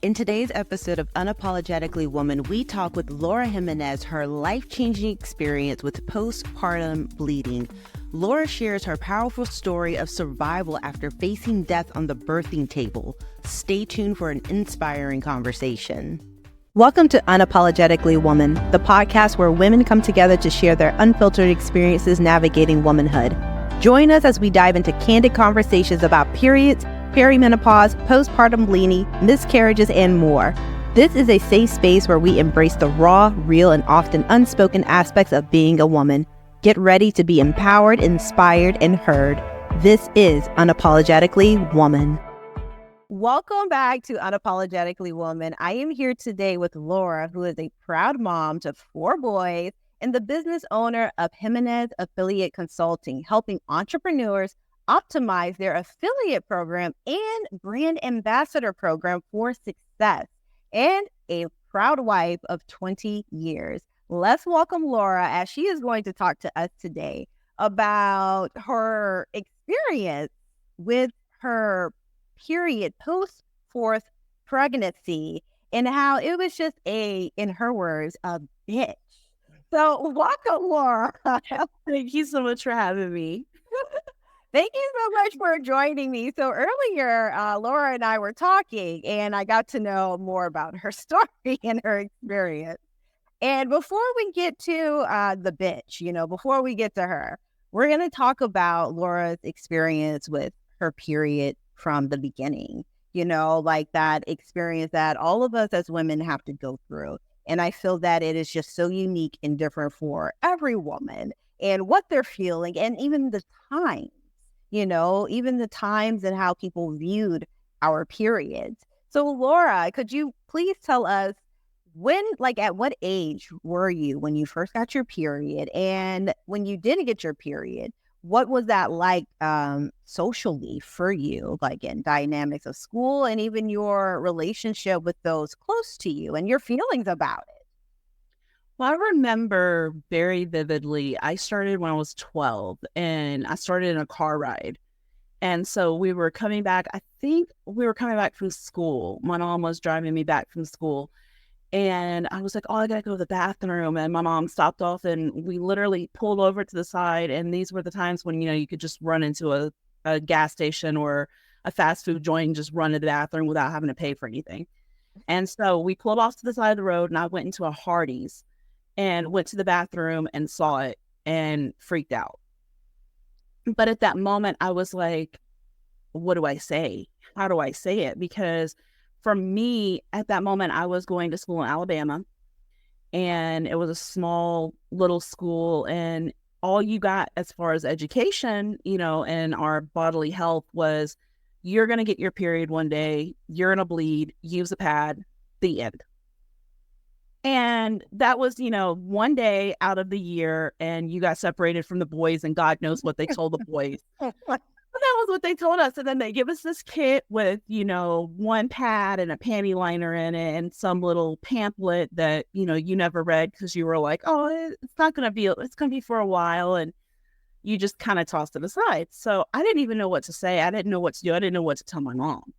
In today's episode of Unapologetically Woman, we talk with Laura Jimenez, her life-changing experience with postpartum bleeding. Laura shares her powerful story of survival after facing death on the birthing table. Stay tuned for an inspiring conversation. Welcome to Unapologetically Woman, the podcast where women come together to share their unfiltered experiences navigating womanhood. Join us as we dive into candid conversations about periods, perimenopause, postpartum bleeding, miscarriages, and more. This is a safe space where we embrace the raw, real, and often unspoken aspects of being a woman. Get ready to be empowered, inspired, and heard. This is Unapologetically Woman. Welcome back to Unapologetically Woman. I am here today with Laura, who is a proud mom to 4 boys and the business owner of Jimenez Affiliate Consulting, helping entrepreneurs optimize their affiliate program and brand ambassador program for success, and a proud wife of 20 years. Let's welcome Laura as she is going to talk to us today about her experience with her period post-4th pregnancy and how it was just in her words, a bitch. So welcome, Laura. Thank you so much for having me. Thank you so much for joining me. So earlier, Laura and I were talking, and I got to know more about her story and her experience. And before we get to the bitch, before we get to her, we're going to talk about Laura's experience with her period from the beginning, like that experience that all of us as women have to go through. And I feel that it is just so unique and different for every woman and what they're feeling, and even the time. Even the times and how people viewed our periods. So Laura, could you please tell us at what age were you when you first got your period? And when you didn't get your period, what was that like socially for you, like in dynamics of school and even your relationship with those close to you and your feelings about it? Well, I remember very vividly, I started when I was 12 and I started in a car ride. And so we were coming back, I think we were coming back from school. My mom was driving me back from school. And I was like, oh, I got to go to the bathroom. And my mom stopped off and we literally pulled over to the side. And these were the times when, you could just run into a gas station or a fast food joint and just run to the bathroom without having to pay for anything. And so we pulled off to the side of the road and I went into a Hardee's and went to the bathroom and saw it and freaked out. But at that moment, I was like, what do I say? How do I say it? Because for me, at that moment, I was going to school in Alabama, and it was a small little school, and all you got as far as education, and our bodily health was, you're going to get your period one day, you're going to bleed, use a pad, the end. And that was, one day out of the year, and you got separated from the boys, and God knows what they told the boys. But that was what they told us. And then they give us this kit with, one pad and a panty liner in it and some little pamphlet that, you never read because you were like, oh, it's going to be for a while. And you just kind of tossed it aside. So I didn't even know what to say. I didn't know what to do. I didn't know what to tell my mom.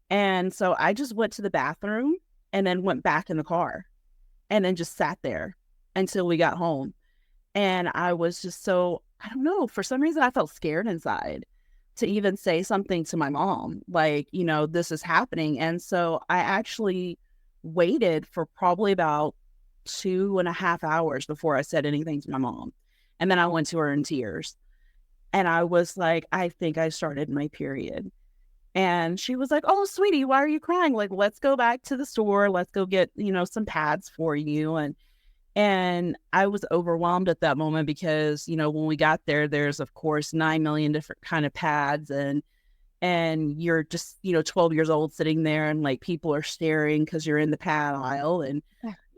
And so I just went to the bathroom and then went back in the car. And then just sat there until we got home. And I was just I don't know, for some reason I felt scared inside to even say something to my mom, like, this is happening. And so I actually waited for probably about 2.5 hours before I said anything to my mom. And then I went to her in tears. And I was like, I think I started my period. And she was like, oh, sweetie, why are you crying? Like, let's go back to the store. Let's go get, some pads for you. And I was overwhelmed at that moment because, when we got there, there's, of course, 9 million different kind of pads. And you're just, 12 years old sitting there and like people are staring because you're in the pad aisle. And,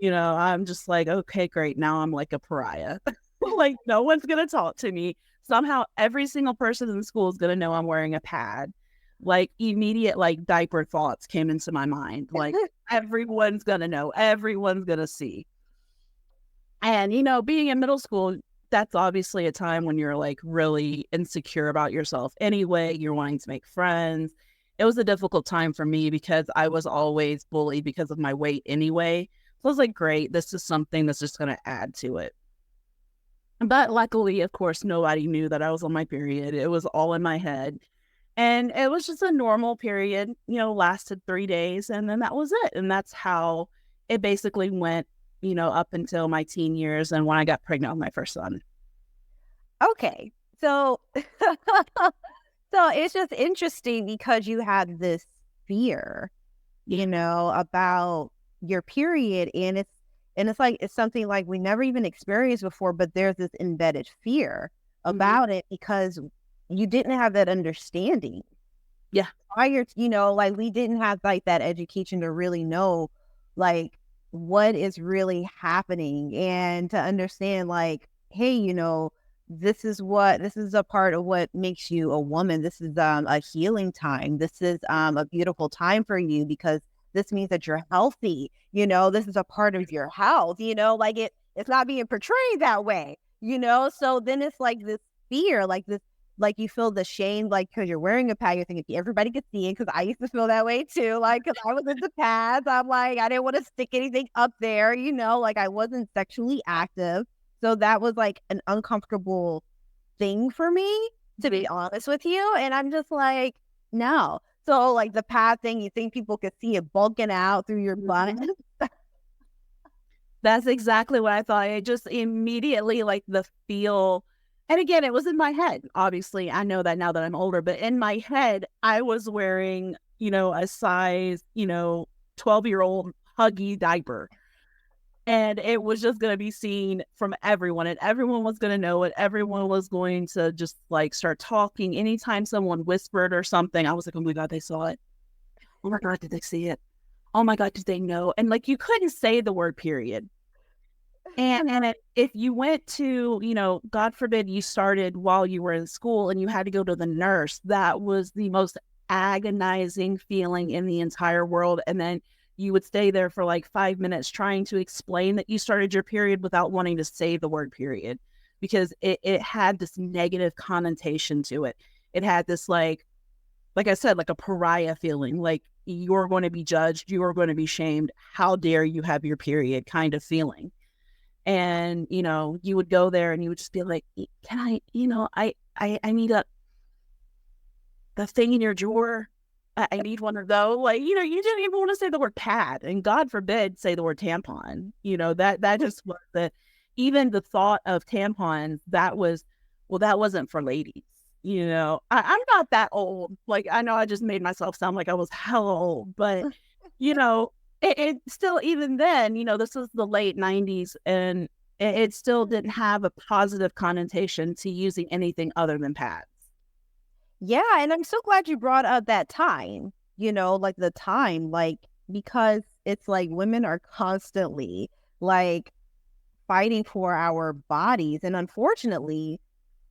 I'm just like, okay, great. Now I'm like a pariah. Like, no one's going to talk to me. Somehow every single person in the school is going to know I'm wearing a pad. Like immediate diaper thoughts came into my mind. Like everyone's going to know, everyone's going to see. And, being in middle school, that's obviously a time when you're like really insecure about yourself anyway. You're wanting to make friends. it was a difficult time for me because I was always bullied because of my weight anyway. So I was like, great, this is something that's just going to add to it. But luckily, of course, nobody knew that I was on my period. It was all in my head. And it was just a normal period, lasted 3 days. And then that was it. And that's how it basically went, up until my teen years and when I got pregnant with my first son. Okay. So, so it's just interesting because you had this fear, about your period, and it's like it's something like we never even experienced before, but there's this embedded fear about it because you didn't have that understanding. Yeah. Prior to, like we didn't have like that education to really know like what is really happening and to understand like, hey, this is a part of what makes you a woman. This is a healing time. This is a beautiful time for you because this means that you're healthy. This is a part of your health, like it's not being portrayed that way, so then it's like this fear, like this, like you feel the shame, like because you're wearing a pad, you're thinking everybody could see it. Because I used to feel that way too, like because I was into pads. I'm like I didn't want to stick anything up there, like I wasn't sexually active, so that was like an uncomfortable thing for me, to be honest with you. And I'm just like, no. So like the pad thing, you think people could see it bulking out through your butt? That's exactly what I thought. It just immediately like the feel. And again, it was in my head. Obviously, I know that now that I'm older, but in my head, I was wearing, a size, 12-year-old huggy diaper. And it was just going to be seen from everyone, and everyone was going to know it. Everyone was going to just like start talking. Anytime someone whispered or something, I was like, oh my God, they saw it. Oh my God, did they see it? Oh my God, did they know? And like, you couldn't say the word period. And if you went to, God forbid you started while you were in school and you had to go to the nurse, that was the most agonizing feeling in the entire world. And then you would stay there for like 5 minutes trying to explain that you started your period without wanting to say the word period, because it had this negative connotation to it. It had this like I said, like a pariah feeling, like you're going to be judged, you are going to be shamed. How dare you have your period kind of feeling. And, you would go there and you would just be like, can I, I need the thing in your drawer. I need one of those. Like, you didn't even want to say the word pad, and God forbid say the word tampon. That just was even the thought of tampons, that wasn't for ladies. I'm not that old. Like, I know I just made myself sound like I was hella old, but, it still, even then, this was the late 90s, and it still didn't have a positive connotation to using anything other than pads. Yeah, and I'm so glad you brought up that time, like the time, like, because it's like women are constantly like fighting for our bodies. And unfortunately,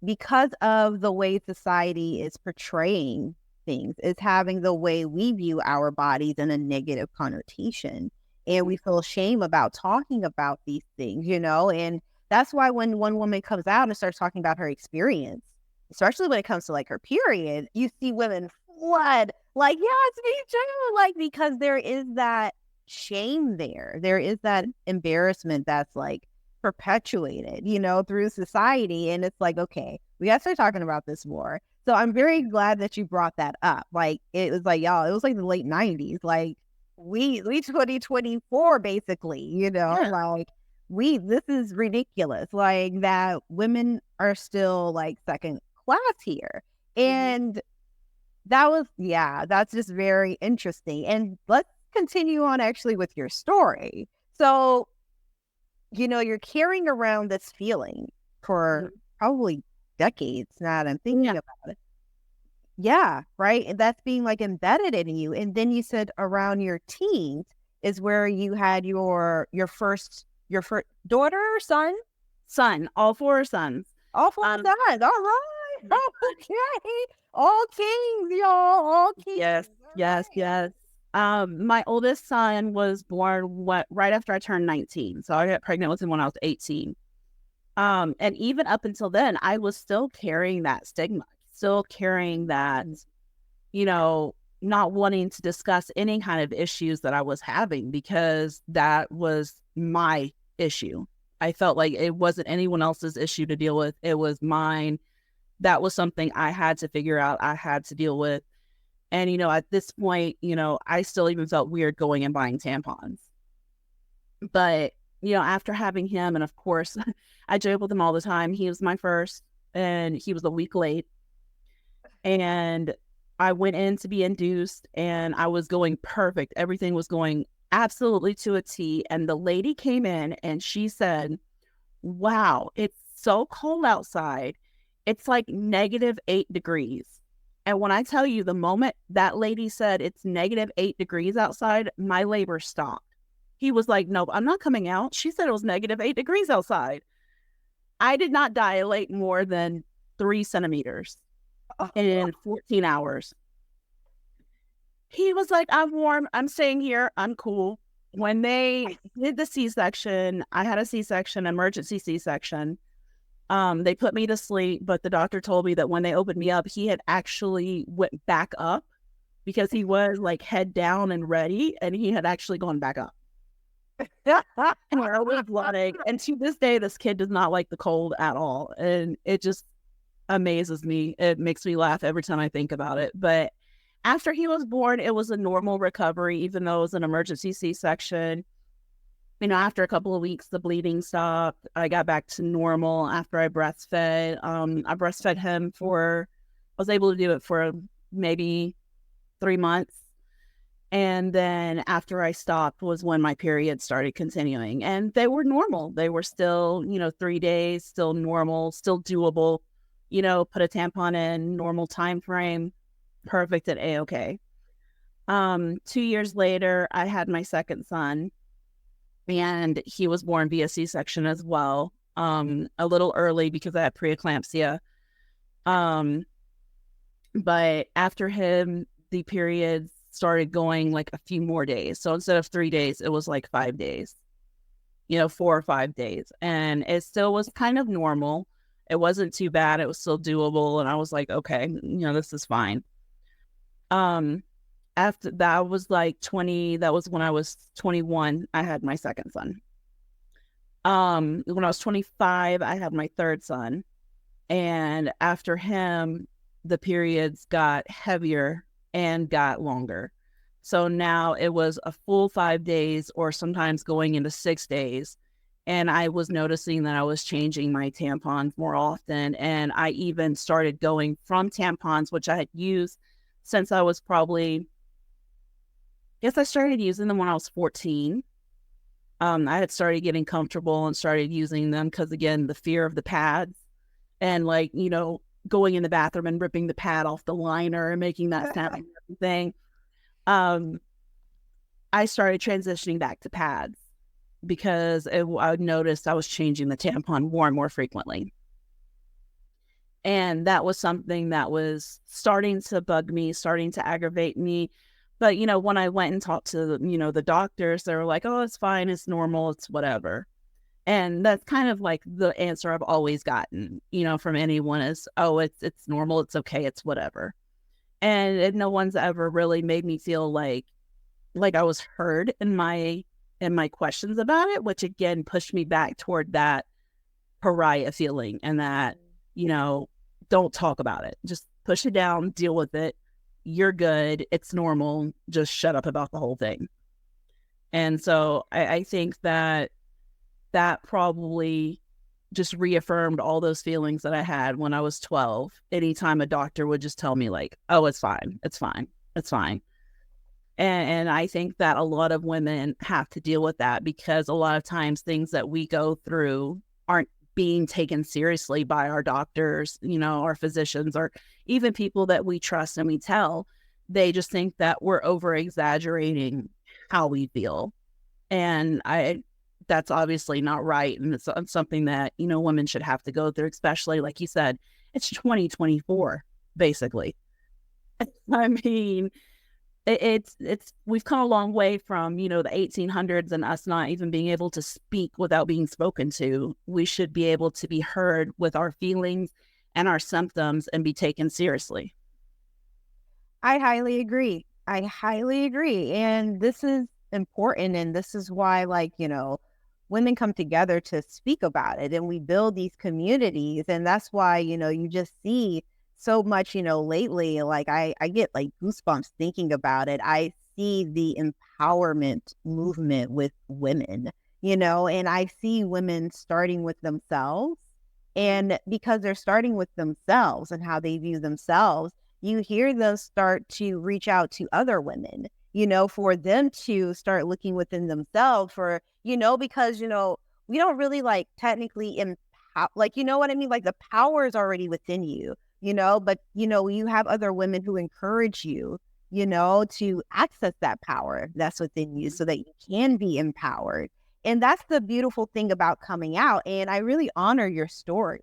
because of the way society is portraying things, is having the way we view our bodies in a negative connotation. And we feel shame about talking about these things, and that's why when one woman comes out and starts talking about her experience, especially when it comes to like her period, you see women flood like, yeah, it's me too. Like, because there is that shame there. There is that embarrassment that's like perpetuated, through society. And it's like, okay, we got to start talking about this more. So I'm very glad that you brought that up. Like, it was like, y'all, it was like the late 90s. Like, we 2024, basically, like this is ridiculous. Like, that women are still like second class here. And that's just very interesting. And let's continue on actually with your story. So, you're carrying around this feeling for probably decades now that I'm thinking about it. Yeah, right. And that's being like embedded in you. And then you said around your teens is where you had your first daughter or son? Son, all 4 sons. All 4 sons. All right. Okay. All kings, y'all. All kings. Yes, yes, yes. My oldest son was born right after I turned 19. So I got pregnant with him when I was 18. And even up until then, I was still carrying that stigma, still carrying that, not wanting to discuss any kind of issues that I was having because that was my issue. I felt like it wasn't anyone else's issue to deal with. It was mine. That was something I had to figure out. I had to deal with. And, at this point, I still even felt weird going and buying tampons. But, after having him, and of course, I joke with him all the time. He was my first, and he was a week late. And I went in to be induced, and I was going perfect. Everything was going absolutely to a T. And the lady came in and she said, "Wow, it's so cold outside. It's like -8 degrees." And when I tell you, the moment that lady said it's -8 degrees outside, my labor stopped. He was like, "No, I'm not coming out. She said it was -8 degrees outside." I did not dilate more than 3 centimeters in 14 hours. He was like, "I'm warm. I'm staying here. I'm cool." When they did the C-section, I had a C-section, emergency C-section. They put me to sleep, but the doctor told me that when they opened me up, he had actually went back up because he was like head down and ready, and he had actually gone back up. And I was like, and to this day, this kid does not like the cold at all. And it just amazes me. It makes me laugh every time I think about it. But after he was born, it was a normal recovery, even though it was an emergency C-section. After a couple of weeks, the bleeding stopped. I got back to normal after I breastfed. I breastfed him I was able to do it for maybe 3 months. And then after I stopped was when my period started continuing. And they were normal. They were still, 3 days, still normal, still doable. Put a tampon in, normal time frame, perfect and A-okay. 2 years later, I had my second son. And he was born via C-section as well, a little early because I had preeclampsia. But after him, the periods started going like a few more days. So instead of 3 days, it was like 5 days, 4 or 5 days. And it still was kind of normal. It wasn't too bad. It was still doable. And I was like, okay, this is fine. After that was like 20, that was when I was 21, I had my second son. When I was 25, I had my third son. And after him, the periods got heavier and got longer. So now it was a full 5 days or sometimes going into 6 days. And I was noticing that I was changing my tampons more often. And I even started going from tampons, which I had used since I was probably, I started using them when I was 14. I had started getting comfortable and started using them because, again, the fear of the pads and going in the bathroom and ripping the pad off the liner and making that sound and everything. I started transitioning back to pads because I noticed I was changing the tampon more and more frequently. And that was something that was starting to bug me, starting to aggravate me. But, when I went and talked to, the doctors, they were like, "Oh, it's fine. It's normal. It's whatever." And that's kind of like the answer I've always gotten, from anyone is, "Oh, it's normal. It's okay. It's whatever." And no one's ever really made me feel like I was heard in my questions about it, which again pushed me back toward that pariah feeling and that, don't talk about it. Just push it down, deal with it. You're good. It's normal. Just shut up about the whole thing. And so I think that probably just reaffirmed all those feelings that I had when I was 12. Anytime a doctor would just tell me like, "Oh, it's fine. It's fine. It's fine." And I think that a lot of women have to deal with that because a lot of times things that we go through aren't being taken seriously by our doctors, our physicians, or even people that we trust and we tell. They just think that we're over exaggerating how we feel. And that's obviously not right. And it's something that, women should have to go through, especially like you said, it's 2024, basically. I mean, it's we've come a long way from, the 1800s and us not even being able to speak without being spoken to. We should be able to be heard with our feelings and our symptoms and be taken seriously. I highly agree. I highly agree. And this is important. And this is why, like, women come together to speak about it and we build these communities. And that's why, you just see so much, lately, like I get like goosebumps thinking about it. I see the empowerment movement with women, and I see women starting with themselves. And because they're starting with themselves and how they view themselves, you hear them start to reach out to other women, for them to start looking within themselves because, we don't really like technically empower, like, you know what I mean? Like the power is already within you, but, you have other women who encourage you, to access that power that's within you so that you can be empowered. And that's the beautiful thing about coming out. And I really honor your story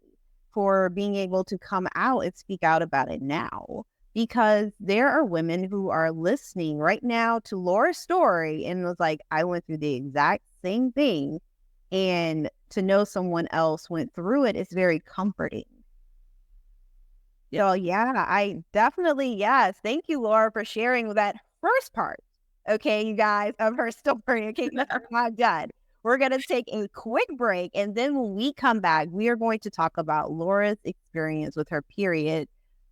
for being able to come out and speak out about it now, because there are women who are listening right now to Laura's story and was like, I went through the exact same thing. And to know someone else went through it is very comforting. So yeah, I definitely, yes. Thank you, Laura, for sharing that first part. Okay, you guys, of her story. Okay, we're not done. We're going to take a quick break. And then when we come back, we are going to talk about Laura's experience with her period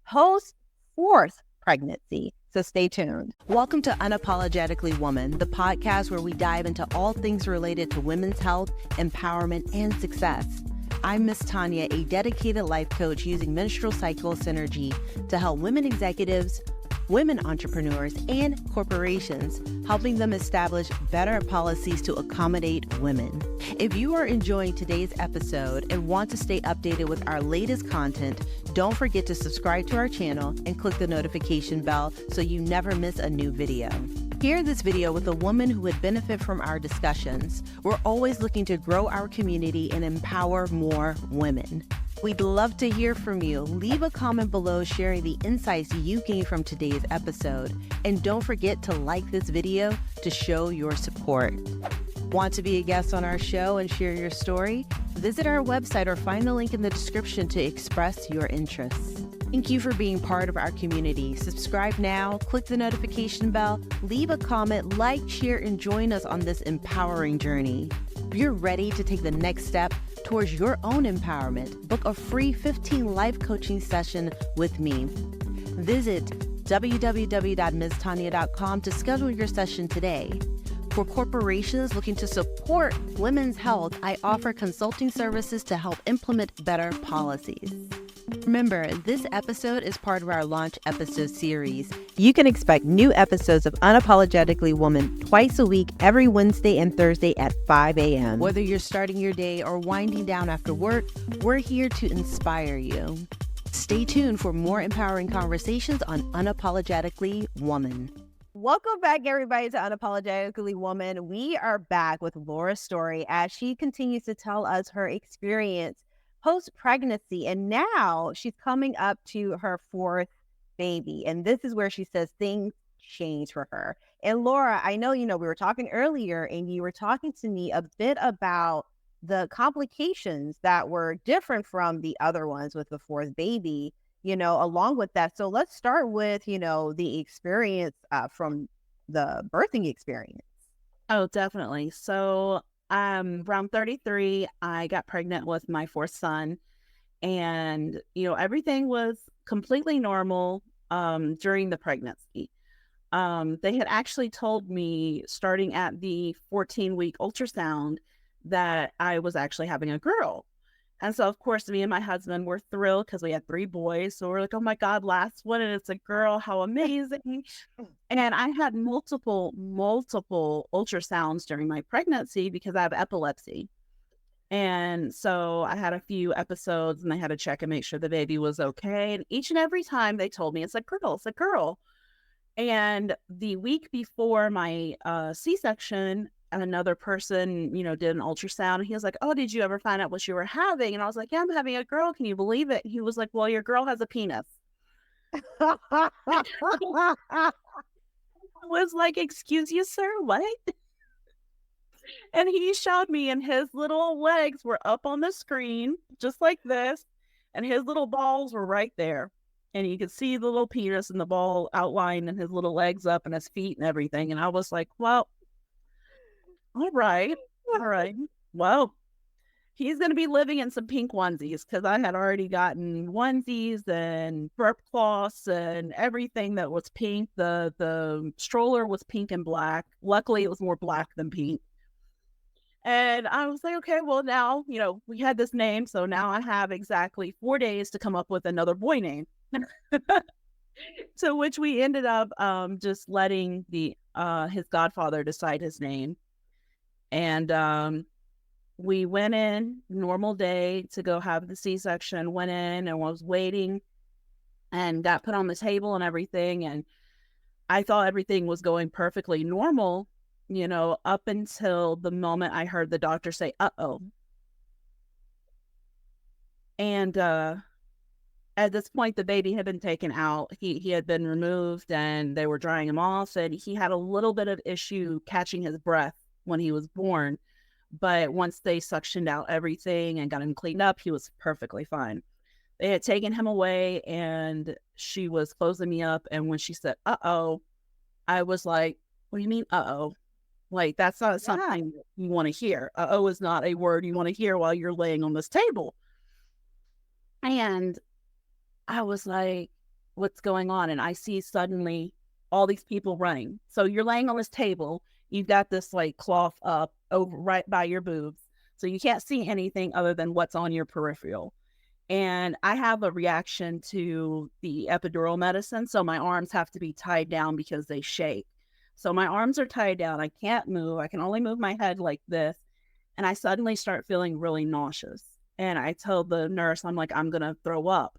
post fourth pregnancy. So stay tuned. Welcome to Unapologetically Woman, the podcast where we dive into all things related to women's health, empowerment, and success. I'm Ms Tonya, a dedicated life coach using menstrual cycle synergy to help women executives, women entrepreneurs, and corporations, helping them establish better policies to accommodate women. If you are enjoying today's episode and want to stay updated with our latest content, don't forget to subscribe to our channel and click the notification bell so you never miss a new video. Share this video with a woman who would benefit from our discussions. We're always looking to grow our community and empower more women. We'd love to hear from you. Leave a comment below sharing the insights you gained from today's episode. And don't forget to like this video to show your support. Want to be a guest on our show and share your story? Visit our website or find the link in the description to express your interests. Thank you for being part of our community. Subscribe now, click the notification bell, leave a comment, like, share, and join us on this empowering journey. If you're ready to take the next step towards your own empowerment, book a free 15 life coaching session with me. Visit www.mstonya.com to schedule your session today. For corporations looking to support women's health, I offer consulting services to help implement better policies. Remember, this episode is part of our launch episode series. You can expect new episodes of Unapologetically Woman twice a week, every Wednesday and Thursday at 5 a.m. Whether you're starting your day or winding down after work, we're here to inspire you. Stay tuned for more empowering conversations on Unapologetically Woman. Welcome back, everybody, to Unapologetically Woman. We are back with Laura's story as she continues to tell us her experience post-pregnancy. And now she's coming up to her fourth baby. And this is where she says things change for her. And Laura, I know, we were talking earlier and you were talking to me a bit about the complications that were different from the other ones with the fourth baby, along with that. So let's start with, the experience from the birthing experience. Oh, definitely. So around 33, I got pregnant with my fourth son, and, everything was completely normal during the pregnancy. They had actually told me starting at the 14-week ultrasound that I was actually having a girl. And so, of course, me and my husband were thrilled because we had 3 boys. So we're like, oh my God, last one, and it's a girl. How amazing. And I had multiple ultrasounds during my pregnancy because I have epilepsy. And so I had a few episodes and they had to check and make sure the baby was okay. And each and every time they told me it's a girl. And the week before my C-section, another person, did an ultrasound, and he was like, oh, did you ever find out what you were having? And I was like, yeah, I'm having a girl. Can you believe it? He was like, well, your girl has a penis. I was like, excuse you, sir, what? And he showed me, and his little legs were up on the screen, just like this, and his little balls were right there. and you could see the little penis and the ball outline and his little legs up and his feet and everything. And I was like, well, all right, all right. Well, he's going to be living in some pink onesies because I had already gotten onesies and burp cloths and everything that was pink. The stroller was pink and black. Luckily, it was more black than pink. And I was like, okay, well, now, we had this name. So now I have exactly 4 days to come up with another boy name. So which we ended up just letting his godfather decide his name. And we went in, normal day, to go have the C-section, went in and was waiting and got put on the table and everything. And I thought everything was going perfectly normal, up until the moment I heard the doctor say, uh-oh. And at this point, the baby had been taken out. He had been removed and they were drying him off. And he had a little bit of issue catching his breath when he was born. But once they suctioned out everything and got him cleaned up, he was perfectly fine. They had taken him away and she was closing me up. And when she said, uh-oh, I was like, what do you mean, uh-oh? Like, that's not something you want to hear. Uh-oh is not a word you want to hear while you're laying on this table. And I was like, what's going on? And I see suddenly all these people running. So you're laying on this table. You've got this like cloth up over right by your boobs. So you can't see anything other than what's on your peripheral. And I have a reaction to the epidural medicine. So my arms have to be tied down because they shake. So my arms are tied down. I can't move. I can only move my head like this. And I suddenly start feeling really nauseous. And I told the nurse, I'm like, I'm going to throw up.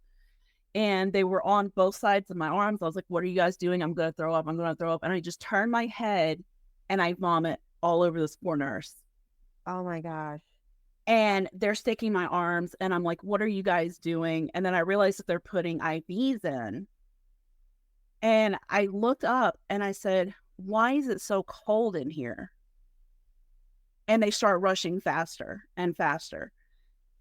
And they were on both sides of my arms. I was like, what are you guys doing? I'm going to throw up. I'm going to throw up. And I just turn my head and I vomit all over this poor nurse. Oh my gosh. And they're sticking my arms and I'm like, what are you guys doing? And then I realized that they're putting IVs in. And I looked up and I said, why is it so cold in here? And they start rushing faster and faster.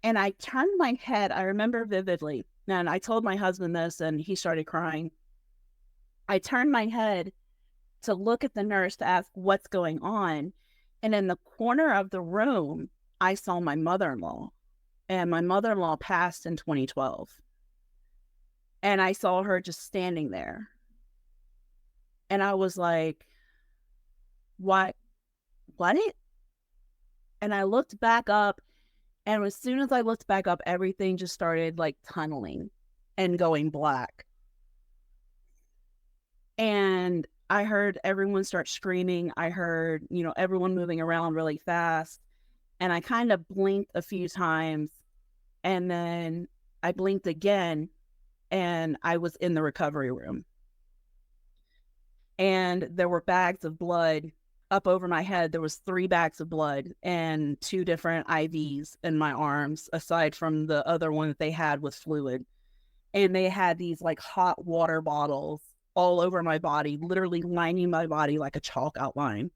And I turned my head. I remember vividly. And I told my husband this and he started crying. I turned my head to look at the nurse to ask what's going on. And in the corner of the room, I saw my mother-in-law. And my mother-in-law passed in 2012. And I saw her just standing there. And I was like, what? And I looked back up. And as soon as I looked back up, everything just started like tunneling and going black. And I heard everyone start screaming. I heard, everyone moving around really fast. And I kind of blinked a few times. And then I blinked again. And I was in the recovery room. And there were bags of blood up over my head. There was 3 bags of blood and 2 different IVs in my arms, aside from the other one that they had with fluid. And they had these like hot water bottles all over my body, literally lining my body like a chalk outline.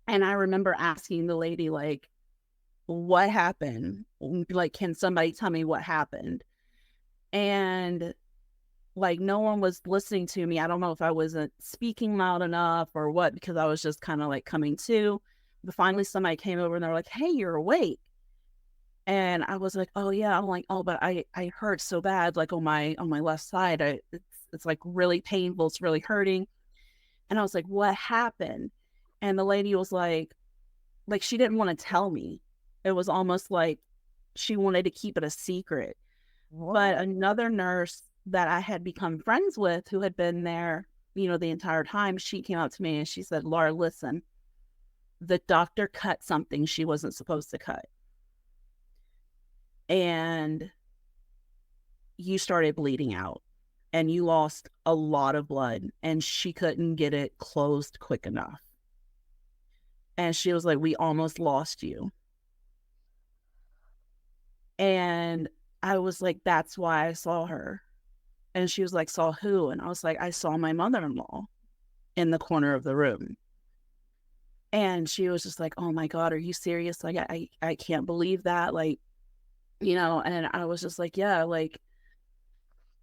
And I remember asking the lady, like, what happened? Like, can somebody tell me what happened? And like, no one was listening to me. I don't know if I wasn't speaking loud enough or what, because I was just kind of like coming to. But finally, somebody came over and they're like, hey, you're awake. And I was like, oh, yeah. I'm like, oh, but I hurt so bad, like on my left side. It's like really painful. It's really hurting. And I was like, what happened? And the lady was like she didn't want to tell me. It was almost like she wanted to keep it a secret. What? But another nurse that I had become friends with, who had been there, the entire time, she came up to me and she said, Laura, listen, the doctor cut something she wasn't supposed to cut. And you started bleeding out and you lost a lot of blood and she couldn't get it closed quick enough. And she was like, we almost lost you. And I was like, that's why I saw her. And she was like, saw who? And I was like, I saw my mother-in-law in the corner of the room. And she was just like, oh my God, are you serious? Like, I can't believe that. Like, and I was just like, yeah, like,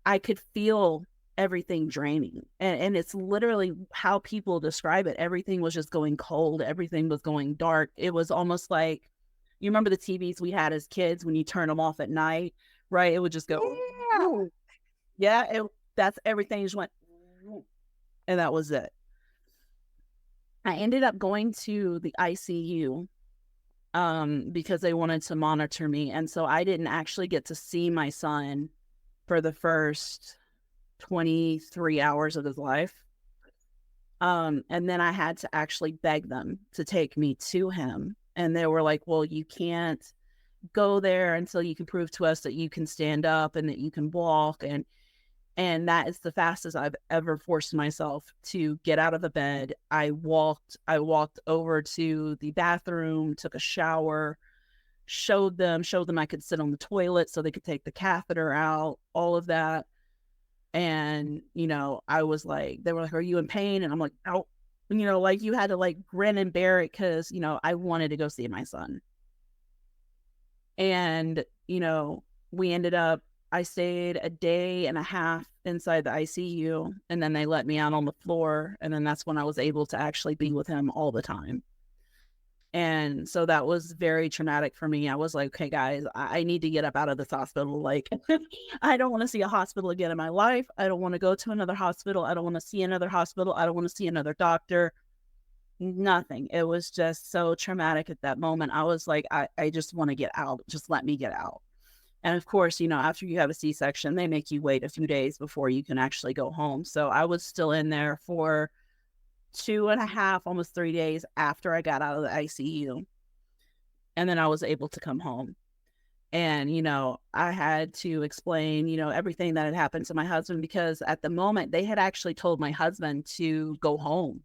I could feel everything draining. And it's literally how people describe it. Everything was just going cold. Everything was going dark. It was almost like, you remember the TVs we had as kids when you turn them off at night, right? It would just go, Yeah. yeah, that's everything just went, and that was it. I ended up going to the ICU because they wanted to monitor me. And so I didn't actually get to see my son for the first 23 hours of his life. And then I had to actually beg them to take me to him. And they were like, well, you can't go there until you can prove to us that you can stand up and that you can walk. And that is the fastest I've ever forced myself to get out of the bed. I walked over to the bathroom, took a shower, showed them I could sit on the toilet so they could take the catheter out, all of that. And, I was like, they were like, are you in pain? And I'm like, oh, like you had to like grin and bear it because, I wanted to go see my son. And, we ended up, I stayed a day and a half inside the ICU, and then they let me out on the floor. And then that's when I was able to actually be with him all the time. And so that was very traumatic for me. I was like, okay, guys, I need to get up out of this hospital. Like, I don't want to see a hospital again in my life. I don't want to go to another hospital. I don't want to see another hospital. I don't want to see another doctor. Nothing. It was just so traumatic at that moment. I was like, I just want to get out. Just let me get out. And of course, after you have a C-section, they make you wait a few days before you can actually go home. So I was still in there for 2.5, almost 3 days after I got out of the ICU. And then I was able to come home. And, I had to explain, everything that had happened to my husband, because at the moment they had actually told my husband to go home.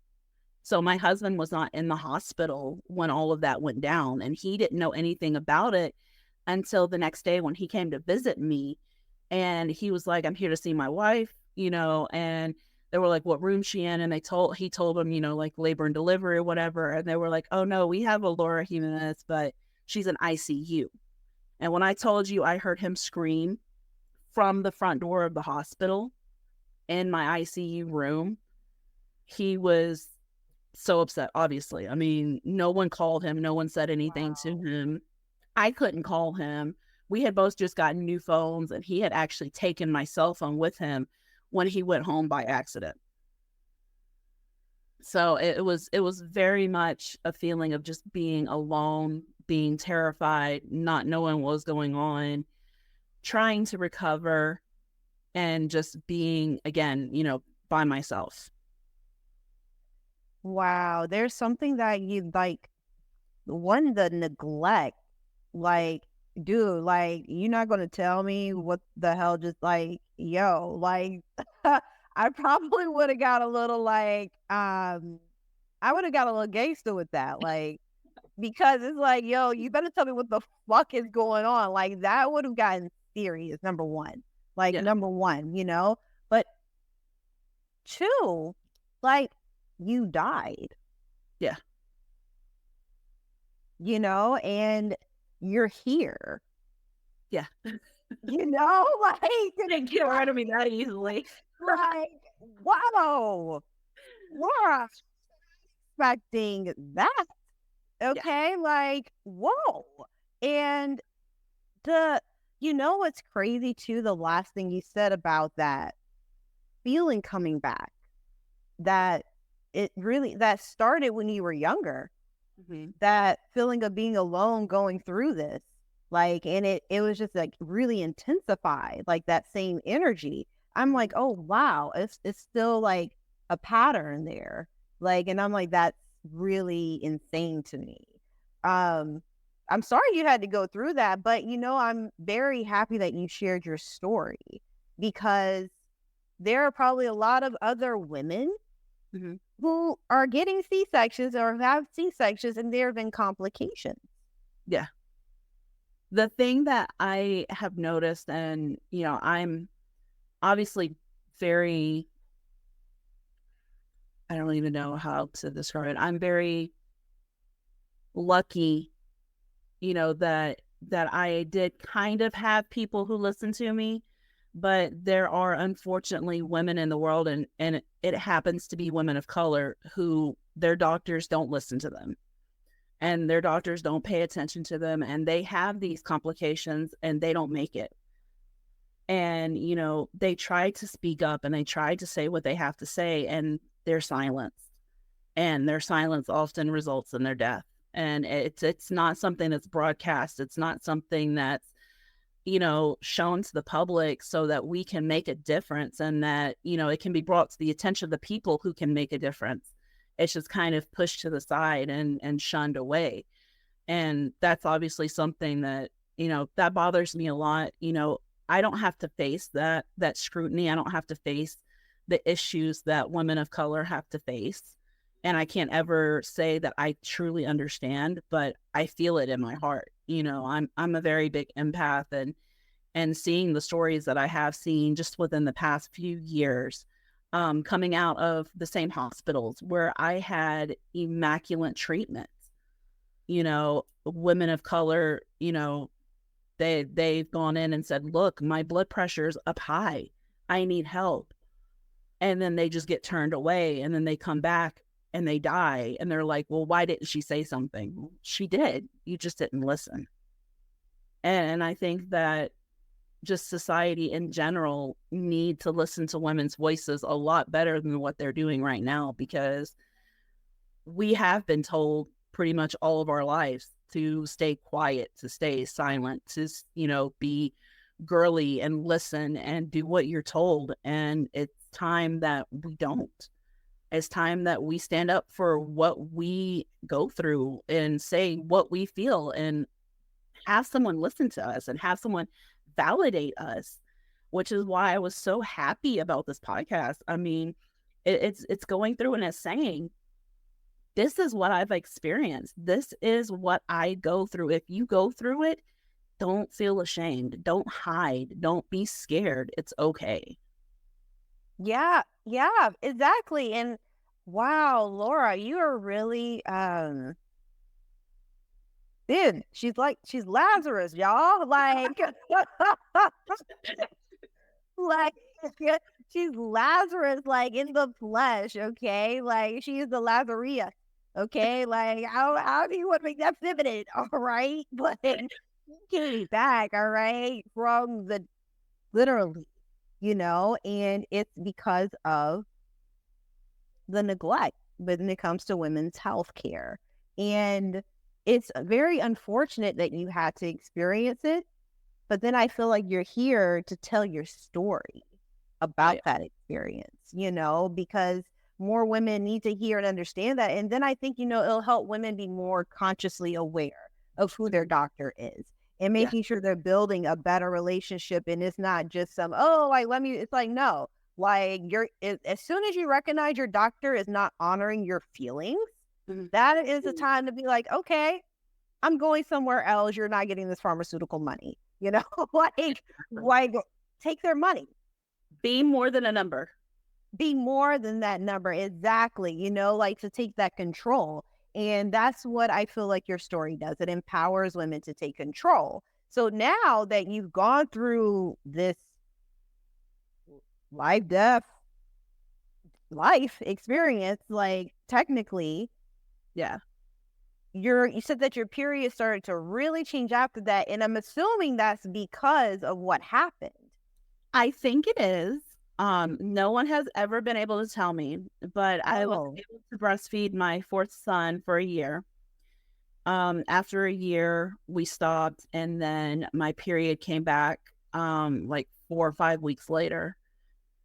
So my husband was not in the hospital when all of that went down, and he didn't know anything about it until the next day when he came to visit me. And he was like, I'm here to see my wife, and they were like, what room's she in? And he told them, like labor and delivery or whatever. And they were like, oh no, we have a Laura Jimenez, but she's in ICU. And when I told you, I heard him scream from the front door of the hospital in my ICU room, he was so upset, obviously. I mean, no one called him. No one said anything to Wow. him. I couldn't call him. We had both just gotten new phones, and he had actually taken my cell phone with him when he went home by accident. So it was very much a feeling of just being alone, being terrified, not knowing what was going on, trying to recover, and just being, again, by myself. Wow. There's something that you like, one, the neglect, like, dude, like, you're not gonna tell me what the hell, just like, yo, like, I probably would have got a little like, I would have got a little gangster with that, like, because it's like, yo, you better tell me what the fuck is going on. Like, that would have gotten serious, number one. Like, Yeah. number one, But two, like, you died, Yeah. and you're here, Yeah. like, Didn't get rid of me that easily. like, wow, Laura, expecting that. Yeah. Okay, like, whoa. And what's crazy too, the last thing you said about that feeling coming back, that that started when you were younger, Mhm. that feeling of being alone going through this, like, and it was just like really intensified, like that same energy. I'm like, oh wow, it's still like a pattern there, like, and I'm like, that's really insane to me. um I'm sorry you had to go through that, but I'm very happy that you shared your story, because there are probably a lot of other women Mhm. who are getting C-sections or have C-sections, and there have been complications. Yeah. The thing that I have noticed, and, I'm obviously very, I don't even know how to describe it. I'm very lucky, that I did kind of have people who listen to me, but there are unfortunately women in the world, and it happens to be women of color who their doctors don't listen to them, and their doctors don't pay attention to them, and they have these complications and they don't make it. And, you know, they try to speak up and they try to say what they have to say, and they're silenced. And their silence often results in their death. And it's not something that's broadcast. It's not something that's, you know, shown to the public so that we can make a difference, and that, you know, it can be brought to the attention of the people who can make a difference. It's just kind of pushed to the side and shunned away. And that's obviously something that, you know, that bothers me a lot. You know, I don't have to face that scrutiny. I don't have to face the issues that women of color have to face. And I can't ever say that I truly understand, but I feel it in my heart. You know, I'm a very big empath, and seeing the stories that I have seen just within the past few years, coming out of the same hospitals where I had immaculate treatment. You know, women of color, you know, they've gone in and said, look, my blood pressure's up high, I need help. And then they just get turned away, and then they come back and they die, and they're like, well, why didn't she say something? She did, you just didn't listen. And I think that just society in general need to listen to women's voices a lot better than what they're doing right now, because we have been told pretty much all of our lives to stay quiet, to stay silent, to, you know, be girly and listen and do what you're told. And it's time that we don't. It's time that we stand up for what we go through and say what we feel, and have someone listen to us and have someone validate us, which is why I was so happy about this podcast. I mean, it's going through and it's saying, this is what I've experienced. This is what I go through. If you go through it, don't feel ashamed. Don't hide. Don't be scared. It's okay. Yeah, yeah, exactly. And wow, Laura, you are really dude, she's Lazarus, y'all. Like like she's Lazarus, like in the flesh, okay? Like she's the Lazaria. Okay, like how do you want to make that feminine? All right. But came back, all right, from the literally, you know, and it's because of the neglect when it comes to women's health care. And it's very unfortunate that you had to experience it, but then I feel like you're here to tell your story about that experience, you know, because more women need to hear and understand that. And then I think, you know, it'll help women be more consciously aware of who their doctor is, and making sure they're building a better relationship. And it's not just some, oh, like, let me, it's like, no, like as soon as you recognize your doctor is not honoring your feelings, that is the time to be like, okay, I'm going somewhere else. You're not getting this pharmaceutical money, you know, like take their money. Be more than a number. Be more than that number. Exactly. You know, like to take that control. And that's what I feel like your story does. It empowers women to take control. So now that you've gone through this life experience, like technically, Yeah. you said that your period started to really change after that. And I'm assuming that's because of what happened. I think it is. No one has ever been able to tell me, but I was able to breastfeed my fourth son for a year. After a year, we stopped, and then my period came back like 4 or 5 weeks later,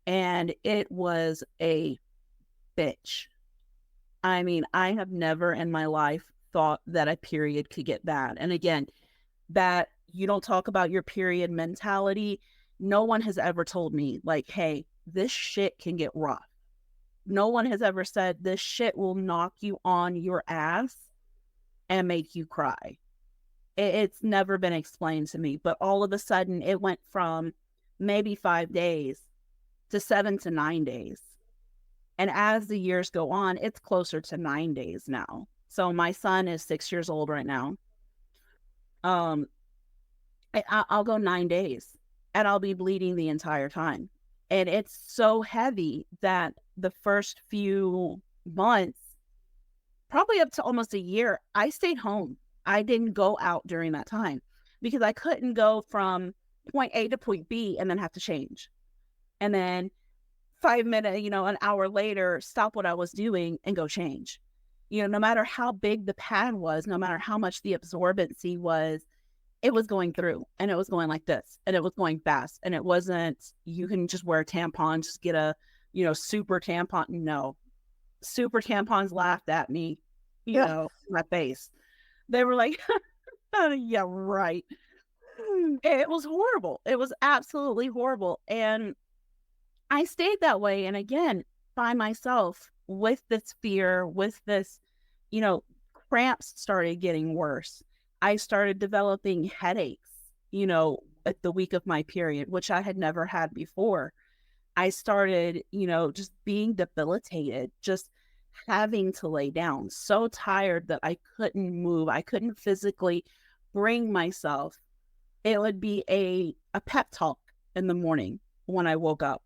and it was a bitch. I mean, I have never in my life thought that a period could get bad. And again, that you don't talk about your period mentality. No one has ever told me, like, hey, this shit can get rough. No one has ever said this shit will knock you on your ass and make you cry. It's never been explained to me. But all of a sudden, it went from maybe 5 days to 7 to 9 days. And as the years go on, it's closer to 9 days now. So my son is 6 years old right now. I'll go 9 days. and I'll be bleeding the entire time. And it's so heavy that the first few months, probably up to almost a year, I stayed home. I didn't go out during that time because I couldn't go from point A to point B and then have to change. And then 5 minutes, an hour later, stop what I was doing and go change. No matter how big the pad was, no matter how much the absorbency was, it was going through, and it was going like this, and it was going fast. And it wasn't, you can just wear a tampon, just get a, super tampon. No, super tampons laughed at me, my face. They were like, yeah, right. It was horrible. It was absolutely horrible. And I stayed that way. And again, by myself with this fear, with this, cramps started getting worse. I started developing headaches, at the week of my period, which I had never had before. I started, just being debilitated, just having to lay down, so tired that I couldn't move. I couldn't physically bring myself. It would be a pep talk in the morning when I woke up.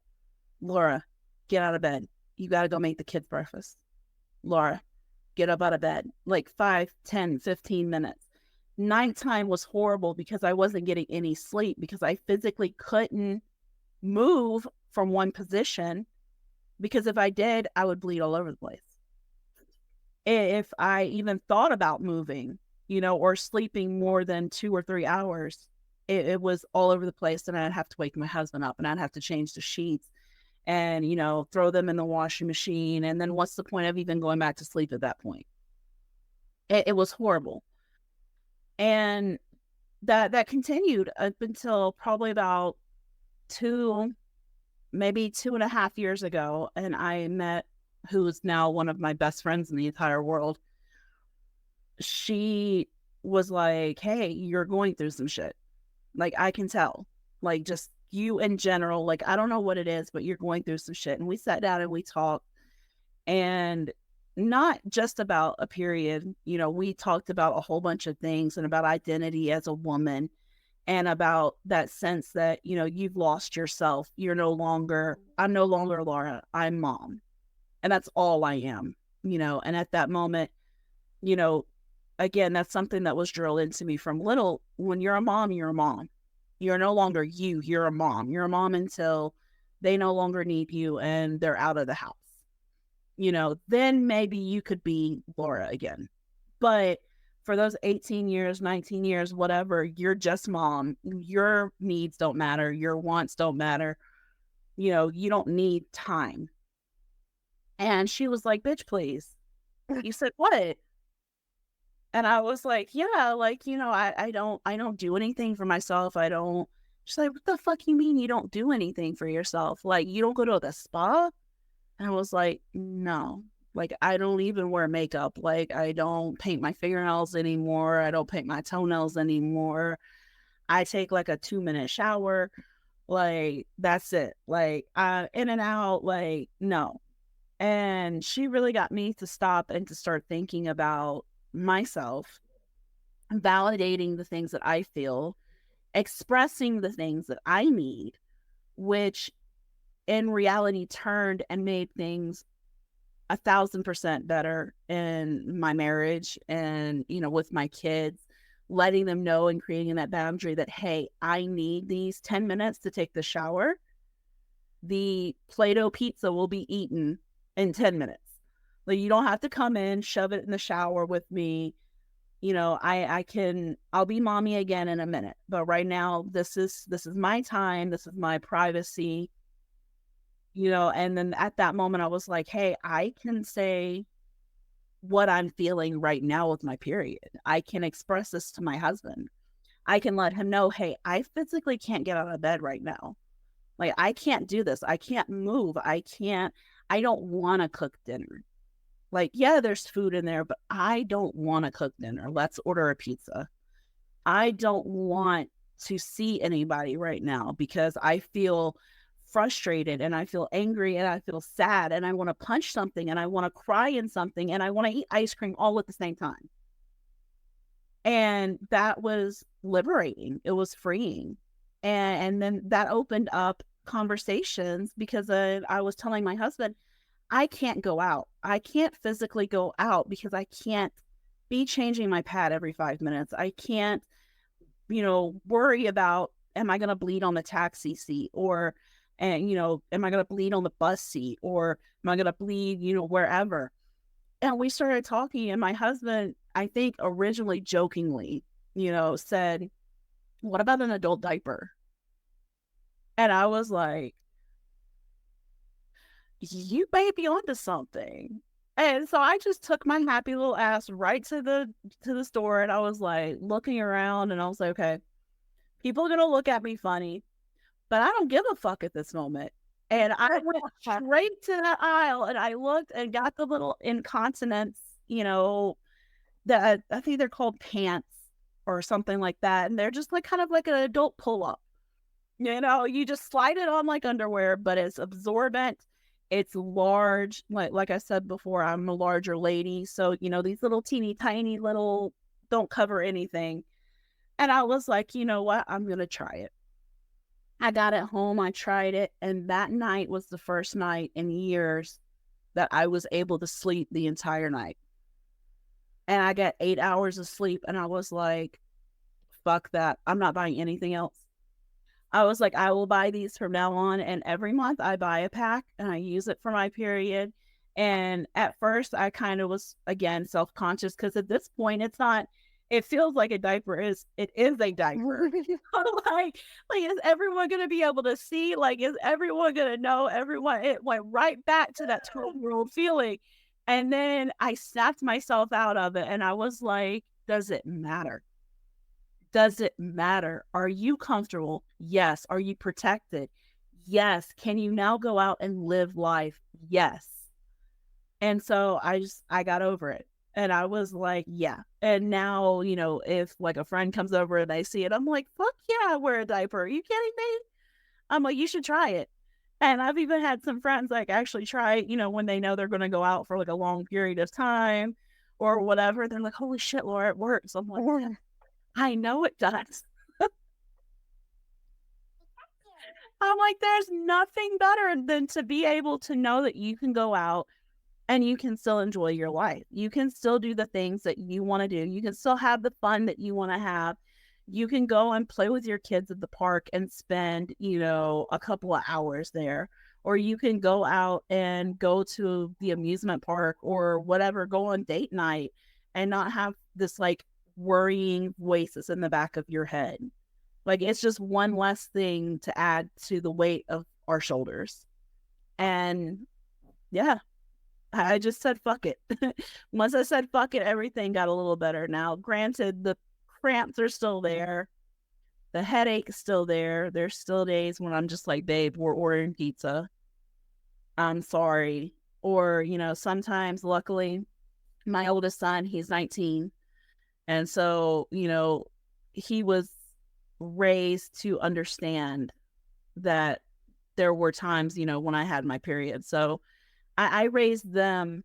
Laura, get out of bed. You got to go make the kids breakfast. Laura, get up out of bed. Like 5, 10, 15 minutes. Nighttime was horrible because I wasn't getting any sleep because I physically couldn't move from one position, because if I did, I would bleed all over the place. If I even thought about moving, or sleeping more than 2 or 3 hours, it was all over the place. And I'd have to wake my husband up, and I'd have to change the sheets and, throw them in the washing machine. And then what's the point of even going back to sleep at that point? It was horrible. And that continued up until probably about maybe 2.5 years ago. And I met who's now one of my best friends in the entire world. She was like, hey, you're going through some shit. Like, I can tell, like, just you in general, like, I don't know what it is, but you're going through some shit. And we sat down and we talked, and not just about a period, we talked about a whole bunch of things, and about identity as a woman, and about that sense that, you've lost yourself. I'm no longer Laura, I'm mom. And that's all I am, and at that moment, again, that's something that was drilled into me from little. When you're a mom, you're a mom. You're no longer you're a mom. You're a mom until they no longer need you and they're out of the house. Then maybe you could be Laura again. But for those 18 years, 19 years, whatever, you're just mom. Your needs don't matter. Your wants don't matter. You don't need time. And she was like, bitch, please. You said, what? And I was like, yeah, like, I don't do anything for myself. She's like, what the fuck you mean you don't do anything for yourself? Like, you don't go to the spa? And I was like, no, like, I don't even wear makeup. Like, I don't paint my fingernails anymore. I don't paint my toenails anymore. I take like a 2-minute shower. Like, that's it. Like, in and out, like, no. And she really got me to stop and to start thinking about myself, validating the things that I feel, expressing the things that I need, which in reality turned and made things 1,000% better in my marriage and, with my kids, letting them know and creating that boundary that, hey, I need these 10 minutes to take the shower. The Play-Doh pizza will be eaten in 10 minutes. Like, you don't have to come in, shove it in the shower with me. I'll be mommy again in a minute. But right now, this is my time. This is my privacy. And then at that moment, I was like, hey, I can say what I'm feeling right now with my period. I can express this to my husband. I can let him know, hey, I physically can't get out of bed right now. Like, I can't do this. I can't move. I don't want to cook dinner. Like, yeah, there's food in there, but I don't want to cook dinner. Let's order a pizza. I don't want to see anybody right now because I feel frustrated and I feel angry and I feel sad and I want to punch something and I want to cry in something and I want to eat ice cream all at the same time. And that was liberating. It was freeing. And then that opened up conversations because I was telling my husband, I can't go out. I can't physically go out because I can't be changing my pad every 5 minutes. I can't, worry about, am I going to bleed on the taxi seat, or, and, am I going to bleed on the bus seat, or am I going to bleed, wherever. And we started talking, and my husband, I think originally jokingly, said, what about an adult diaper? And I was like, you may be onto something. And so I just took my happy little ass right to the store, and I was like looking around, and I was like, okay, people are gonna look at me funny, but I don't give a fuck at this moment. And I went straight to that aisle, and I looked and got the little incontinence, that I think they're called pants or something like that. And they're just like kind of like an adult pull-up. You just slide it on like underwear, but it's absorbent. It's large. Like I said before, I'm a larger lady. So, these little teeny tiny little don't cover anything. And I was like, you know what? I'm going to try it. I got it home. I tried it. And that night was the first night in years that I was able to sleep the entire night. And I got 8 hours of sleep. And I was like, fuck that. I'm not buying anything else. I was like, I will buy these from now on. And every month I buy a pack and I use it for my period. And at first I kind of was, again, self-conscious because at this point it feels like a diaper is a diaper. like is everyone going to be able to see? Like, is everyone going to know? It went right back to that 12-year-old feeling. And then I snapped myself out of it. And I was like, does it matter? Does it matter? Are you comfortable? Yes. Are you protected? Yes. Can you now go out and live life? Yes. And so I got over it. And I was like, yeah. And now, if like a friend comes over and they see it, I'm like, fuck yeah, I wear a diaper. Are you kidding me? I'm like, you should try it. And I've even had some friends like actually try it, when they know they're going to go out for like a long period of time or whatever. They're like, holy shit, Laura, it works. I'm like, I know it does. I'm like, there's nothing better than to be able to know that you can go out and you can still enjoy your life. You can still do the things that you want to do. You can still have the fun that you want to have. You can go and play with your kids at the park and spend, a couple of hours there. Or you can go out and go to the amusement park or whatever, go on date night and not have this like worrying voices in the back of your head. Like, it's just one less thing to add to the weight of our shoulders. And yeah, I just said fuck it. Once I said fuck it, everything got a little better. Now, granted, the cramps are still there. The headache is still there. There's still days when I'm just like, babe, we're ordering pizza. I'm sorry. Or, sometimes, luckily, my oldest son, he's 19. And so, he was raised to understand that there were times, when I had my period. So I raised them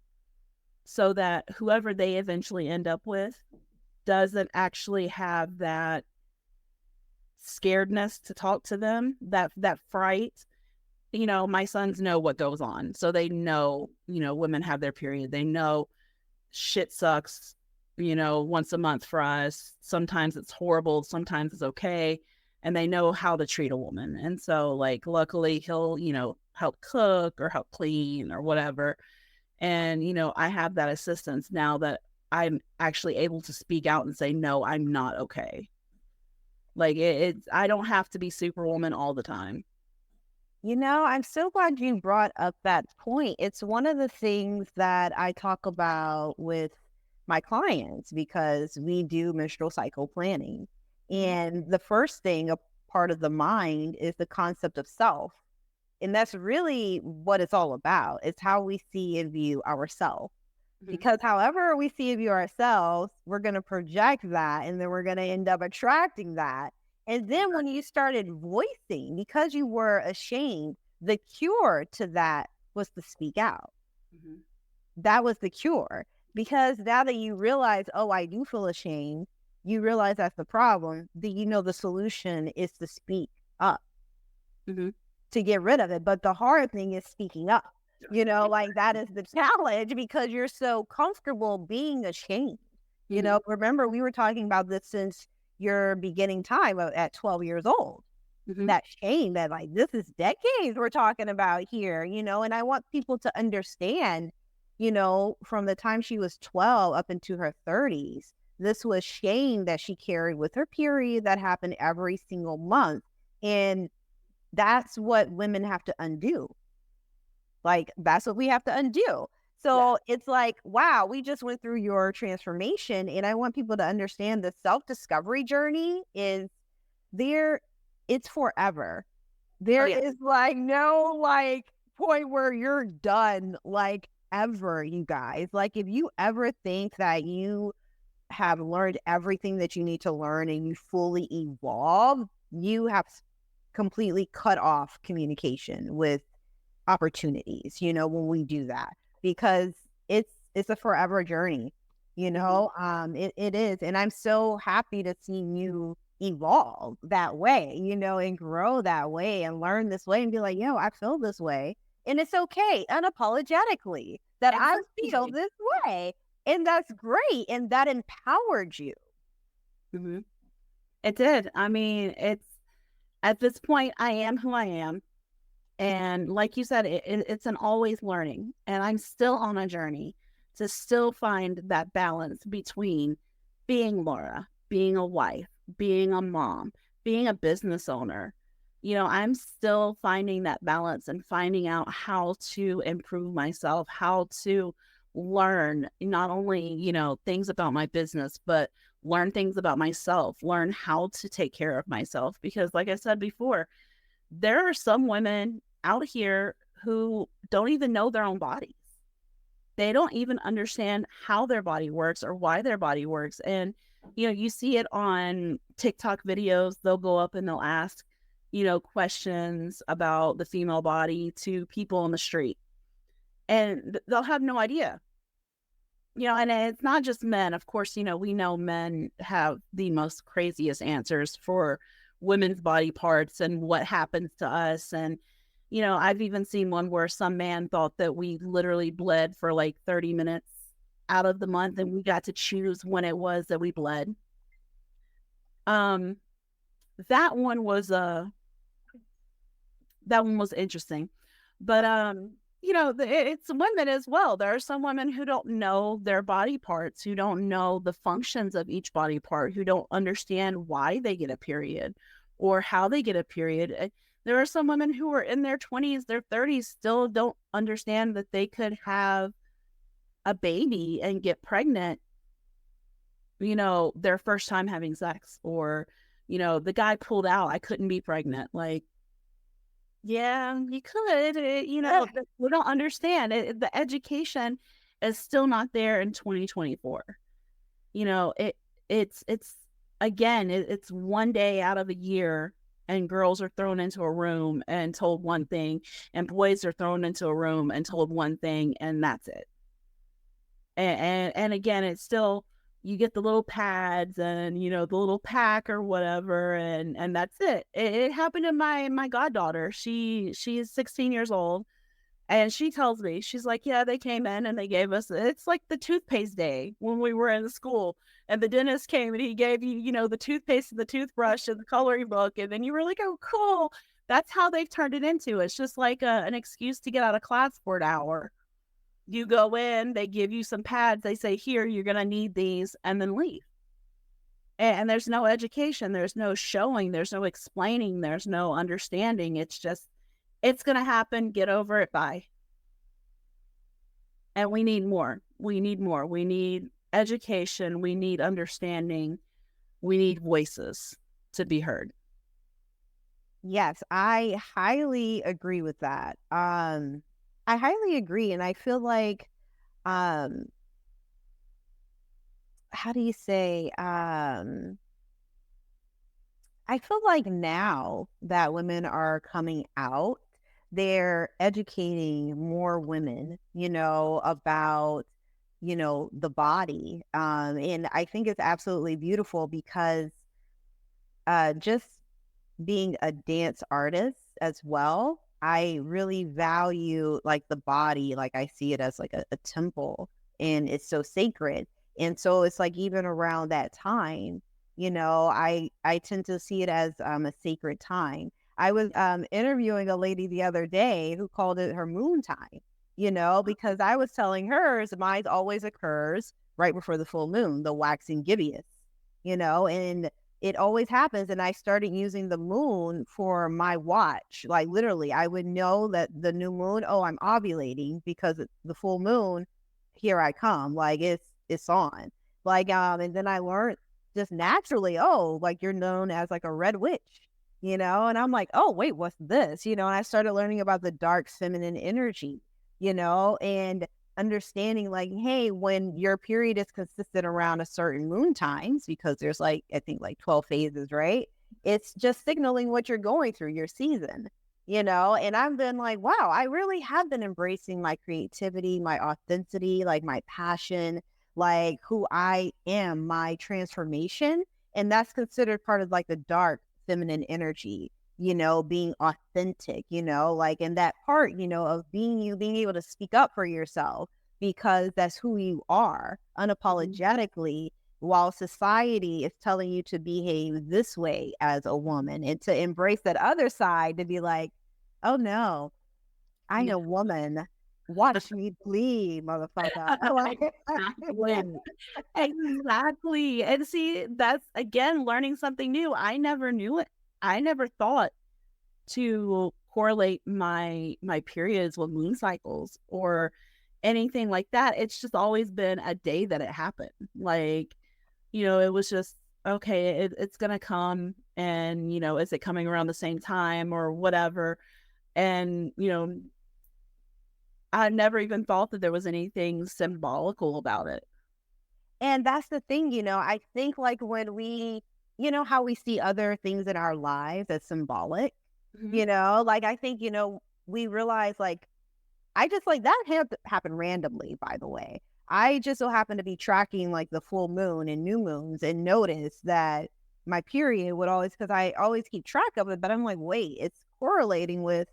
so that whoever they eventually end up with doesn't actually have that scaredness to talk to them, that fright. My sons know what goes on. So they know, women have their period. They know shit sucks, once a month for us. Sometimes it's horrible. Sometimes it's okay. And they know how to treat a woman. And so like, luckily he'll, help cook or help clean or whatever. And, I have that assistance now that I'm actually able to speak out and say, no, I'm not okay. Like I don't have to be Superwoman all the time. I'm so glad you brought up that point. It's one of the things that I talk about with my clients because we do menstrual cycle planning. And the first thing, a part of the mind, is the concept of self. And that's really what it's all about. It's how we see and view ourselves. Because however we see and view ourselves, we're going to project that and then we're going to end up attracting that. And then when you started voicing, because you were ashamed, the cure to that was to speak out. That was the cure. Because now that you realize, oh, I do feel ashamed, you realize that's the problem, the solution is to speak up Mm-hmm. to get rid of it. But the hard thing is speaking up. Like that is the challenge because you're so comfortable being ashamed. Remember we were talking about this since your beginning time at 12 years old. Mm-hmm. That shame that like this is decades we're talking about here, and I want people to understand, from the time she was 12 up into her 30s, this was shame that she carried with her period that happened every single month. And that's what women have to undo. Like, that's what we have to undo. So it's like, wow, we just went through your transformation. And I want people to understand the self-discovery journey is there. It's forever. There is like no like point where you're done, like ever, you guys. Like if you ever think that you have learned everything that you need to learn and you fully evolve, you have completely cut off communication with opportunities, when we do that, because it's a forever journey, it is. And I'm so happy to see you evolve that way, and grow that way and learn this way and be like, yo, I feel this way. And it's okay, unapologetically, that I feel this way. And that's great. And that empowered you. Mm-hmm. It did. I mean, it's at this point, I am who I am. And like you said, it's an always learning. And I'm still on a journey to still find that balance between being Laura, being a wife, being a mom, being a business owner. I'm still finding that balance and finding out how to improve myself, how to learn not only, things about my business, but learn things about myself, learn how to take care of myself. Because like I said before, there are some women out here who don't even know their own bodies. They don't even understand how their body works or why their body works. And, you see it on TikTok videos. They'll go up and they'll ask, questions about the female body to people on the street. And they'll have no idea. And it's not just men. Of course, we know men have the most craziest answers for women's body parts and what happens to us. And, I've even seen one where some man thought that we literally bled for like 30 minutes out of the month and we got to choose when it was that we bled. That one was interesting. But it's women as well. There are some women who don't know their body parts, who don't know the functions of each body part, who don't understand why they get a period or how they get a period. There are some women who are in their 20s, their 30s, still don't understand that they could have a baby and get pregnant, their first time having sex, or, the guy pulled out, I couldn't be pregnant. Like, yeah, you could, we don't understand it. The education is still not there in 2024. It's again, it's one day out of a year and girls are thrown into a room and told one thing and boys are thrown into a room and told one thing and that's it. And again, it's still, you get the little pads and, the little pack or whatever. And that's it. It happened to my goddaughter. She is 16 years old and she tells me, she's like, yeah, they came in and they gave us, it's like the toothpaste day when we were in the school and the dentist came and he gave you, the toothpaste and the toothbrush and the coloring book. And then you were like, oh, cool. That's how they've turned it into. It's just like an excuse to get out of class for an hour. You go in, they give you some pads. They say, here, you're going to need these, and then leave. And there's no education. There's no showing. There's no explaining. There's no understanding. It's just, it's going to happen. Get over it. Bye. And we need more. We need more. We need education. We need understanding. We need voices to be heard. Yes, I highly agree with that. I highly agree. And I feel like, how do you say, I feel like now that women are coming out, they're educating more women, about, the body. And I think it's absolutely beautiful because just being a dance artist as well, I really value like the body, like I see it as like a temple, and it's so sacred. And so it's like even around that time, I tend to see it as a sacred time. I was interviewing a lady the other day who called it her moon time, because I was telling her mine always occurs right before the full moon, the waxing gibbous, and it always happens. And I started using the moon for my watch. Like literally, I would know that the new moon, oh, I'm ovulating because it's the full moon. Here I come. Like it's on. Like, and then I learned just naturally, oh, like you're known as like a red witch, and I'm like, oh, wait, what's this? And I started learning about the dark feminine energy, and understanding like, hey, when your period is consistent around a certain moon times, because there's like, I think like 12 phases, right? It's just signaling what you're going through, your season, and I've been like, wow, I really have been embracing my creativity, my authenticity, like my passion, like who I am, my transformation. And that's considered part of like the dark feminine energy, being authentic, like in that part, of being you, being able to speak up for yourself because that's who you are unapologetically, while society is telling you to behave this way as a woman, and to embrace that other side, to be like, oh no, I'm a woman. Watch me bleed, motherfucker. Exactly. And see, that's again learning something new. I never knew it. I never thought to correlate my periods with moon cycles or anything like that. It's just always been a day that it happened. Like, it was just, okay, it's gonna come, and is it coming around the same time or whatever? And I never even thought that there was anything symbolical about it. And that's the thing, I think like when we, how we see other things in our lives as symbolic, like I think, we realize like, I just like that happened randomly, by the way. I just so happened to be tracking like the full moon and new moons and noticed that my period would always, because I always keep track of it, but I'm like, wait, it's correlating with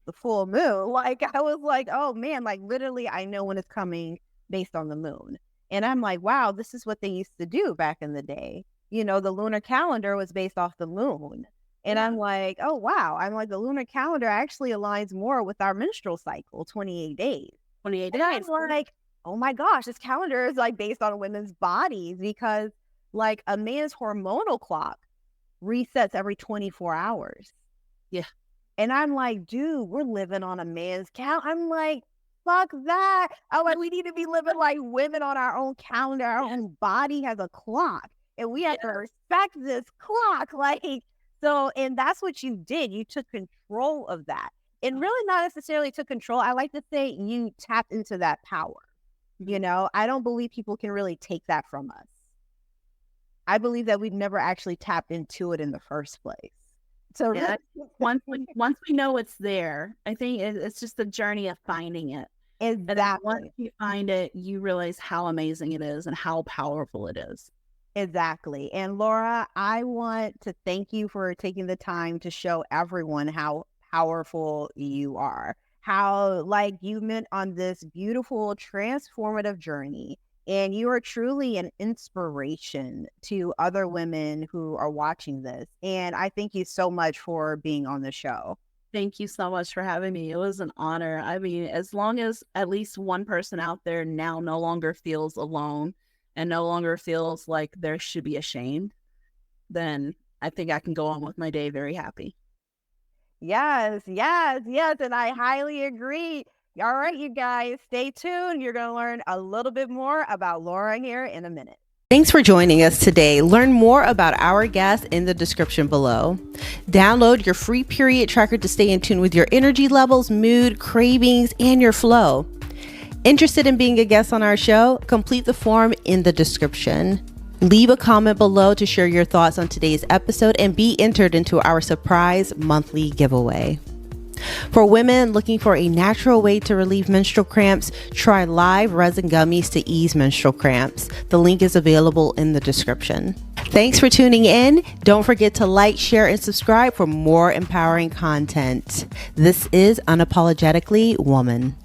the full moon. Like I was like, oh man, like literally I know when it's coming based on the moon. And I'm like, wow, this is what they used to do back in the day. The lunar calendar was based off the moon. And I'm like, oh wow. I'm like, the lunar calendar actually aligns more with our menstrual cycle, 28 days. 28 days. And I'm like, oh my gosh, this calendar is like based on women's bodies, because like a man's hormonal clock resets every 24 hours. Yeah. And I'm like, dude, we're living on a man's calendar. I'm like, fuck that. I'm like, we need to be living like women on our own calendar. Our own body has a clock, and we have to respect this clock. Like, so, and that's what you did. You took control of that. And really not necessarily took control. I like to say you tapped into that power. I don't believe people can really take that from us. I believe that we've never actually tapped into it in the first place. So once we know it's there, I think it's just the journey of finding it. Exactly. Once you find it, you realize how amazing it is and how powerful it is. Exactly. And Laura, I want to thank you for taking the time to show everyone how powerful you are, how like you went on this beautiful transformative journey. And you are truly an inspiration to other women who are watching this. And I thank you so much for being on the show. Thank you so much for having me. It was an honor. I mean, as long as at least one person out there now no longer feels alone and no longer feels like they should be ashamed, then I think I can go on with my day very happy. Yes. And I highly agree. All right, you guys, stay tuned. You're going to learn a little bit more about Laura here in a minute. Thanks for joining us today. Learn more about our guests in the description below. Download your free period tracker to stay in tune with your energy levels, mood, cravings, and your flow. Interested in being a guest on our show? Complete the form in the description. Leave a comment below to share your thoughts on today's episode and be entered into our surprise monthly giveaway. For women looking for a natural way to relieve menstrual cramps, try live resin gummies to ease menstrual cramps. The link is available in the description. Thanks for tuning in. Don't forget to like, share, and subscribe for more empowering content. This is Unapologetically Woman.